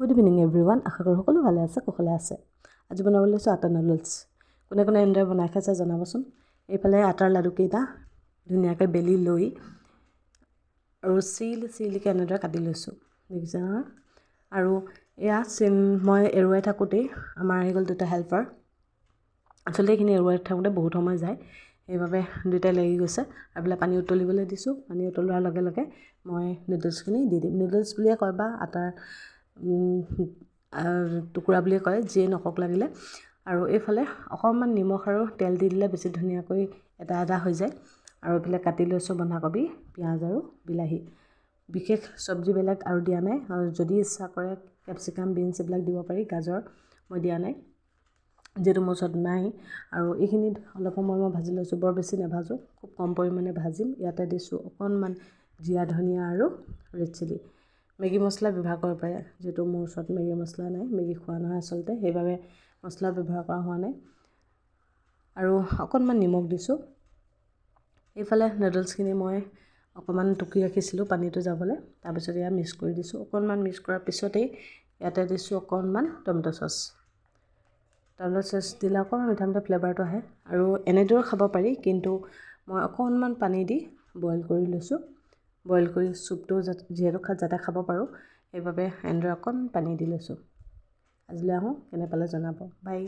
Good evening everyone, আশা কৰোঁ সকলো ভালে আছে, কুশলে আছে। আজি বনাবলৈ লৈছোঁ আটা নুডলছ। কোনে কোনে এনেদৰে বনাই খাইছে জনাবচোন। এইফালে আটাৰ লাডুকেইটা ধুনীয়াকৈ বেলি লৈ আৰু চিলিকৈ এনেদৰে কাটি লৈছোঁ, দেখিছে নহয়। আৰু এয়া মই এৰুৱাই থাকোঁতেই আমাৰ আহি গ'ল দুটা হেল্পাৰ। আচলতে এইখিনি এৰুৱাই থাকোঁতে বহুত সময় যায়, সেইবাবে দুয়োটাই লাগি গৈছে। আৰু বোলে পানী উতলিবলৈ দিছোঁ। পানী উতলোৱাৰ লগে লগে মই নুডলছখিনি দি দিম। নুডলছ বুলিয়ে কয় বা আটাৰ টুকুৰা বুলিয়ে কয়, যিয়ে নকওক লাগিলে। আৰু এইফালে অকণমান নিমখ আৰু তেল দি দিলে বেছি ধুনীয়াকৈ এটা হৈ যায়। আৰু এইফালে কাটি লৈছোঁ বন্ধাকবি, পিঁয়াজ আৰু বিলাহী। বিশেষ চব্জি বেলেগ আৰু দিয়া নাই। আৰু যদি ইচ্ছা কৰে কেপচিকাম, বিনছ এইবিলাক দিব পাৰি, গাজৰ মই দিয়া নাই যিহেতু মোৰ ওচৰত নাই। আৰু এইখিনিত অলপ সময় মই ভাজি লৈছোঁ, বৰ বেছি নাভাজোঁ, খুব কম পৰিমাণে ভাজিম। ইয়াতে দিছোঁ অকণমান জিৰা, ধনিয়া আৰু ৰেড চিলি। মেগী মছলা ব্যৱহাৰ কৰিব পাৰে, যিহেতু মোৰ ওচৰত মেগী মছলা নাই, মেগী খোৱা নহয় আচলতে, সেইবাবে মছলা ব্যৱহাৰ কৰা হোৱা নাই। আৰু অকণমান নিমখ দিছোঁ। এইফালে নুডলছখিনি মই অকণমান টুকি ৰাখিছিলোঁ পানীটো যাবলৈ, তাৰপিছত এয়া মিক্স কৰি দিছোঁ। অকণমান মিক্স কৰাৰ পিছতেই ইয়াতে দিছোঁ অকণমান টমেট' চচ। টমেট' চচ দিলে অকণমান মিঠা মিঠা ফ্লেভাৰটো আহে। আৰু এনেদৰেও খাব পাৰি, কিন্তু মই অকণমান পানী দি বইল কৰি লৈছোঁ। বইল কৰি চুপটো যিহেতু যাতে খাব পাৰোঁ, সেইবাবে এনেদৰে অকণ পানী দি লৈছোঁ। আজিলৈ আহোঁ, কেনে পালে জনাব। বাই।